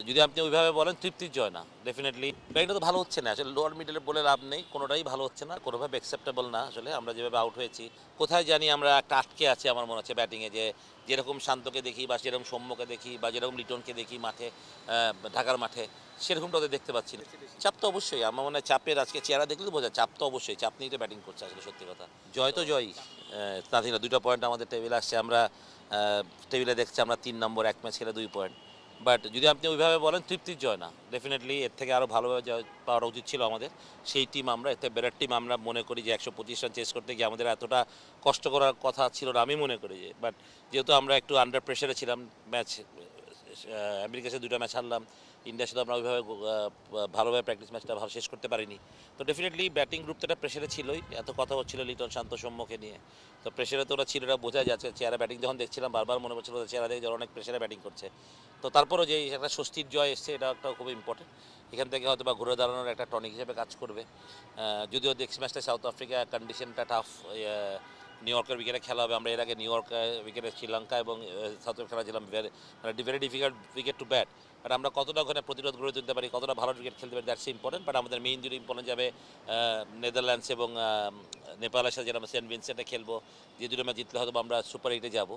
যদি আপনি ওইভাবে বলেন তৃপ্তির জয় না, ডেফিনেটলি ব্যাটিংটা তো ভালো হচ্ছে না আসলে। লোয়ার মিডলে বলে লাভ নেই, কোনোটাই ভালো হচ্ছে না, কোনোভাবে অ্যাকসেপ্টেবল না আসলে। আমরা যেভাবে আউট হয়েছি, কোথায় জানি আমরা একটা আটকে আছি আমার মনে হচ্ছে ব্যাটিংয়ে। যে যেরকম শান্তকে দেখি বা যেরকম সৌম্যকে দেখি বা যেরকম লিটনকে দেখি মাঠে, ঢাকার মাঠে, সেরকমটা ওদের দেখতে পাচ্ছি না। চাপ তো অবশ্যই, আমার মনে হয় চাপের আজকে চেহারা দেখলে তো বোঝা, চাপ তো অবশ্যই, চাপ নিয়ে তো ব্যাটিং করছে আসলে সত্যি কথা। জয় তো জয়ই, তাতে না 2টা পয়েন্ট আমাদের টেবিলে আসছে। আমরা টেবিলে দেখছি আমরা 3 নম্বর, 1 ম্যাচ খেলে 2 পয়েন্ট। বাট যদি আপনি ওইভাবে বলেন তৃপ্তির জয় না, ডেফিনেটলি এর থেকে আরও ভালোভাবে জয় পাওয়া উচিত ছিল আমাদের। সেই টিম আমরা, এতে বেটার টিম আমরা মনে করি যে 125 রান চেস করতে গিয়ে আমাদের এতটা কষ্ট করার কথা ছিল না আমি মনে করি। যে বাট যেহেতু আমরা একটু আন্ডার প্রেশারে ছিলাম, ম্যাচ আমেরিকার সাথে 2টা ম্যাচ হারলাম, ইন্ডিয়ার সাথে আমরা ওইভাবে ভালোভাবে প্র্যাকটিস ম্যাচটা ভালো শেষ করতে পারিনি। তো ডেফিনেটলি ব্যাটিং গ্রুপ তো একটা প্রেশারে ছিলই, এত কথা হচ্ছিল লিটন শান্ত সৌম্যকে নিয়ে। তো প্রেশারে তো ওরা ছিল, এটা বোঝা যাচ্ছে। চেহারা ব্যাটিং যখন দেখছিলাম বারবার মনে পড়ছিল ওদের চেহারা দেখে যে ওরা অনেক প্রেশারে ব্যাটিং করছে। তো তারপরও যে একটা স্বস্তির জয় এসছে, এটা একটা খুব ইম্পর্টেন্ট। এখান থেকে হয়তো বা ঘুরে দাঁড়ানোর একটা টনিক হিসেবে কাজ করবে। যদিও নেক্সট ম্যাচটা সাউথ আফ্রিকা, কন্ডিশনটা টাফ। নিউ ইয়র্কের উইকেটে খেলা হবে। আমরা এর আগে নিউ ইয়র্ক উইকেটে শ্রীলঙ্কা এবং সাউথ আফ্রিকা খেলাছিলাম। Very difficult wicket to bat. But আমরা কতটা ওখানে প্রতিরোধ গড়ে তুলতে পারি, কতটা ভালো ক্রিকেট খেলতে পারি, দ্যাটস ইম্পর্টেন্ট। বাট আমাদের মেইন যদি ইম্পর্টেন্ট যাবে নেদারল্যান্ডস এবং নেপালের সাথে, যেটা আমরা সেন্ট ভিনসেন্টে খেলবো, যে 2টো ম্যাচ জিতলে হয়তো আমরা সুপার 8-এ যাবো।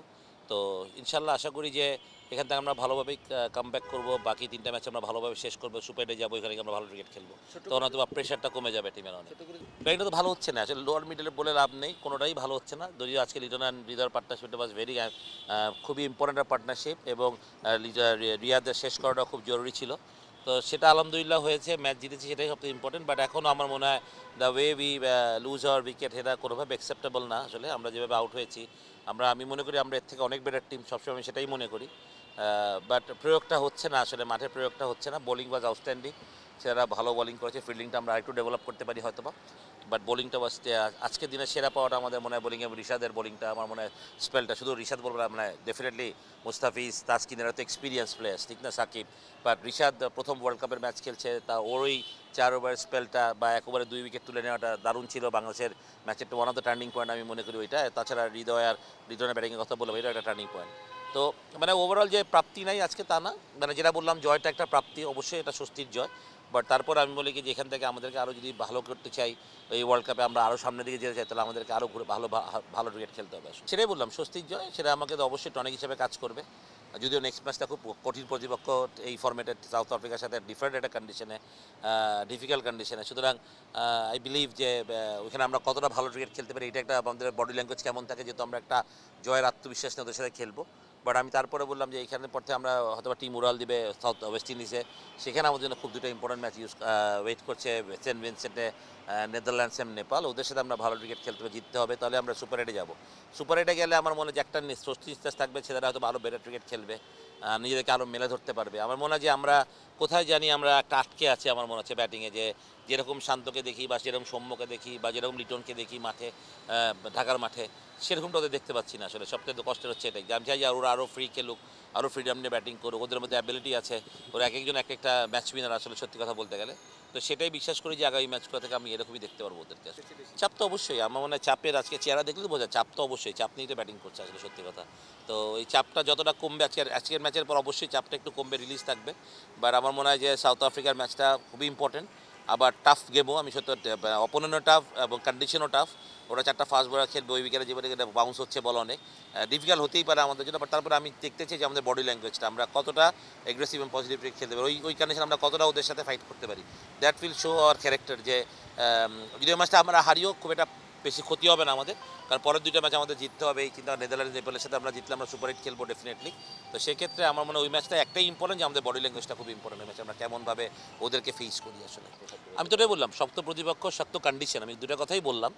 তো ইনশাল্লাহ আশা করি যে এখান থেকে আমরা ভালোভাবেই কামব্যাক করবো। বাকি 3টা ম্যাচ আমরা ভালোভাবে শেষ করবো, সুপার 8-এ যাবো, এখানে আমরা ভালো ক্রিকেট খেলবো। তখন হয়তো প্রেশারটা কমে যাবে টিমের অনেক। ব্যাটিংটা তো ভালো হচ্ছে না আসলে। লোয়ার মিডলে বলে লাভ নেই, কোনোটাই ভালো হচ্ছে না। যদিও আজকে লিটন অ্যান্ড হৃদয়ের পার্টনারশিপটা ওয়াজ ভেরি, খুবই ইম্পর্ট্যান্ট পার্টনারশিপ, এবং রিয়াদের শেষ করাটা খুব জরুরি ছিল। তো সেটা আলহামদুলিল্লাহ হয়েছে, ম্যাচ জিতেছি, সেটাই সবচেয়ে ইম্পর্টেন্ট। বাট এখনও আমার মনে হয় the way we lose our wicket, এটা কোনোভাবে অ্যাকসেপ্টেবল না আসলে। আমরা যেভাবে আউট হয়েছি, আমি মনে করি আমরা এর থেকে অনেক বেটার টিম, সবসময় আমি সেটাই মনে করি। বাট প্রয়োগটা হচ্ছে না আসলে, মাঠে প্রয়োগটা হচ্ছে না। বোলিং ওয়াজ আউটস্ট্যান্ডিং, সেরা ভালো বোলিং করেছে। ফিল্ডিংটা আমরা আরেকটু ডেভেলপ করতে পারি হয়তো বা। বাট বোলিংটা ওয়াজ, আজকের দিনে সেরা পাওয়াটা আমাদের মনে হয় বোলিং, এবং রিশাদের বোলিংটা আমার মনে হয় স্পেলটা, শুধু রিশাদ বলবো না, মানে ডেফিনেটলি মুস্তাফিজ, তাসকিনেরা তো এক্সপিরিয়েন্স প্লেয়ার্স, ঠিক না, সাকিব। বাট রিশাদ প্রথম ওয়ার্ল্ড কাপের ম্যাচ খেলছে, তা ওরই 4 ওভার স্পেলটা বা 1 ওভারে 2 উইকেট তুলে নেওয়াটা দারুণ ছিল। বাংলাদেশের ম্যাচের one of the turning point আমি মনে করি ওইটা। তাছাড়া হৃদয় আর লিটনের ব্যাটিংয়ের কথা বলবো, এটা একটা টার্নিং পয়েন্ট। তো মানে ওভারঅল যে প্রাপ্তি নাই আজকে তা না, মানে যেটা বললাম জয়টা একটা প্রাপ্তি, অবশ্যই এটা স্বস্তির জয়। বাট তারপর আমি বলি কি যে এখান থেকে আমাদেরকে আরও যদি ভালো করতে চাই, এই ওয়ার্ল্ড কাপে আমরা আরও সামনের দিকে যেতে চাই, তাহলে আমাদেরকে আরও ভালো ভালো ক্রিকেট খেলতে হবে। সেটাই বললাম, স্বস্তির জয়, সেটা আমাকে তো অবশ্যই টনিক হিসেবে কাজ করবে। যদিও নেক্সট ম্যাচটা খুব কঠিন প্রতিপক্ষ এই ফর্মেটে, সাউথ আফ্রিকার সাথে ডিফারেন্ট একটা কন্ডিশনে, ডিফিকাল্ট কন্ডিশনে। সুতরাং আই বিলিভ যে ওইখানে আমরা কতটা ভালো ক্রিকেট খেলতে পারি, এটা একটা আমাদের বডি ল্যাঙ্গুয়েজ কেমন থাকে, যেহেতু আমরা একটা জয়ের আত্মবিশ্বাস নিয়ে ওদের সাথে খেলবো। বাট আমি তারপরে বললাম যে এইখানে পর থেকে আমরা হয়তো টিম উড়াল দিবে সাউথ ওয়েস্ট ইন্ডিজে, সেখানে আমাদের জন্য খুব 2টা ইম্পর্টেন্ট ম্যাচ ওয়েট করছে, সেন্ট ভিনসেন্টে, নেদারল্যান্ডস এবং নেপাল। ওদের সাথে আমরা ভালো ক্রিকেট খেলতে হবে, জিততে হবে, তাহলে আমরা সুপার 8-এ যাবো। সুপার 8-এ গেলে আমার মনে হয় যে একটা স্বস্তি নিঃশ্বাস থাকবে, ছেলেরা হয়তো আরও বেটার ক্রিকেট খেলবে, নিজেদেরকে আরও মেলে ধরতে পারবে। আমার মনে হয় যে আমরা কোথায় জানি আমরা একটা আটকে আছি আমার মনে হচ্ছে ব্যাটিংয়ে। যে যেরকম শান্তকে দেখি বা যেরকম সৌম্যকে দেখি বা যেরকম লিটনকে দেখি মাঠে, ঢাকার মাঠে, সেরকমটা ওদের দেখতে পাচ্ছি না আসলে। সবথেকে তো কষ্টের হচ্ছে এটাই, যে আমি চাই যে ওরা আরও ফ্রি খেলুক, আরও ফ্রিডম নিয়ে ব্যাটিং করুক, ওদের মধ্যে অ্যাবিলিটি আছে, ওরা এক একজন এক একটা ম্যাচ উইনার আসলে সত্যি কথা বলতে গেলে। তো সেটাই বিশ্বাস করি যে আগামী ম্যাচগুলো থেকে আমি এরকমই দেখতে পারবো ওদেরকে। চাপ তো অবশ্যই, আমার মনে হয় চাপের আজকে চেহারা দেখলে তো বোঝা, চাপ তো অবশ্যই, চাপ নিয়ে তো ব্যাটিং করছে আসলে সত্যি কথা। তো এই চাপটা যতটা কমবে, আজকের ম্যাচের পর অবশ্যই চাপটা একটু কমবে, রিলিজ থাকবে। বাট আমার মনে হয় যে সাউথ আফ্রিকার ম্যাচটা খুবই ইম্পর্টেন্ট, আবার টাফ গেমও। আমি সত্যি অপোনেন্টও টাফ এবং কন্ডিশনও টাফ। ওরা 4টা ফাস্ট বোলার খেলবে, ওই উইকেটে যেভাবে বাউন্স হচ্ছে বল অনেক ডিফিকাল্ট হতেই পারে আমাদের জন্য। বাট তারপরে আমি দেখতে চাই যে আমাদের বডি ল্যাঙ্গুয়েজটা, আমরা কতটা এগ্রেসিভ এবং পজিটিভ খেলতে পারি, ওই কন্ডিশন আমরা কতটা ওদের সাথে ফাইট করতে পারি। That will show our character. যে যদি ওই ম্যাচটা আমরা হারিও, খুব একটা বেশি ক্ষতি হবে না আমাদের, কারণ পরের 2টা ম্যাচ আমাদের জিততে হবে। এই চিন্তা, নেদারল্যান্ডস নেপালের সাথে আমরা জিতলে আমরা সুপার 8 খেলবো ডেফিনেটলি। তো সেক্ষেত্রে আমার মনে হয় ওই ম্যাচটা একটাই ইম্পর্টেন্ট, যে আমাদের বডি ল্যাঙ্গুয়েজটা খুব ইম্পর্টেন্ট। ওই ম্যাচে আমরা কেমনভাবে ওদেরকে ফেস করি আসলে। আমি তো এটাই বললাম, শক্ত প্রতিপক্ষ, শক্ত কন্ডিশন, আমি 2টা কথাই বললাম।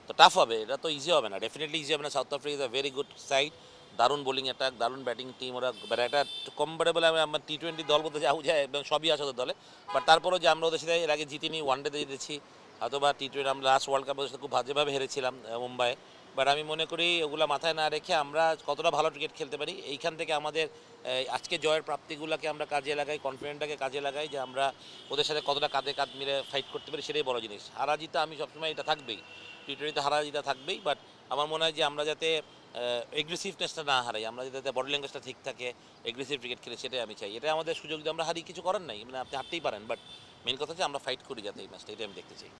তো টাফ হবে, এটা তো ইজি হবে না, ডেফিনেটলি ইজি হবে না। South Africa is a very good side, দারুণ বোলিং অ্যাটাক, দারুণ ব্যাটিং টিম। ওরা একটা কম্পারেবল, আমার T20 দল বলতে যাও যায়, এবং সবই আছে ওদের দলে। বাট তারপরেও যে আমরা ওদের সাথে এর আগে জিতিনি, ওয়ানডেতে জিতেছি, অথবা T20 আমরা লাস্ট ওয়ার্ল্ড কাপে ওদের সাথে খুব বাজেভাবে হেরেছিলাম মুম্বাইয়ে। বাট আমি মনে করি ওগুলো মাথায় না রেখে আমরা কতটা ভালো ক্রিকেট খেলতে পারি, এইখান থেকে আমাদের আজকে জয়ের প্রাপ্তিগুলোকে আমরা কাজে লাগাই, কনফিডেন্টটাকে কাজে লাগাই, যে আমরা ওদের সাথে কতটা কাঁধে কাঁধ মিলে ফাইট করতে পারি, সেটাই বড় জিনিস। হারা জিতা আমি সবসময় এটা থাকবেই, T20তে হারা জিতা থাকবেই। বাট আমার মনে হয় যে আমরা যাতে এগ্রেসিভনেসটা না হারাই, আমরা যাতে বডি ল্যাঙ্গুয়েজটা ঠিক থাকে, এগ্রেসিভ ক্রিকেট খেলে, সেটাই আমি চাই। এটাই আমাদের সুযোগ, যদি আমরা হারি কিছু করার নাই, মানে আপনি হারতেই পারেন, বাট মেন কথা হচ্ছে আমরা ফাইট করি যাতে এই ম্যাচটা, এটাই আমি দেখতে চাই।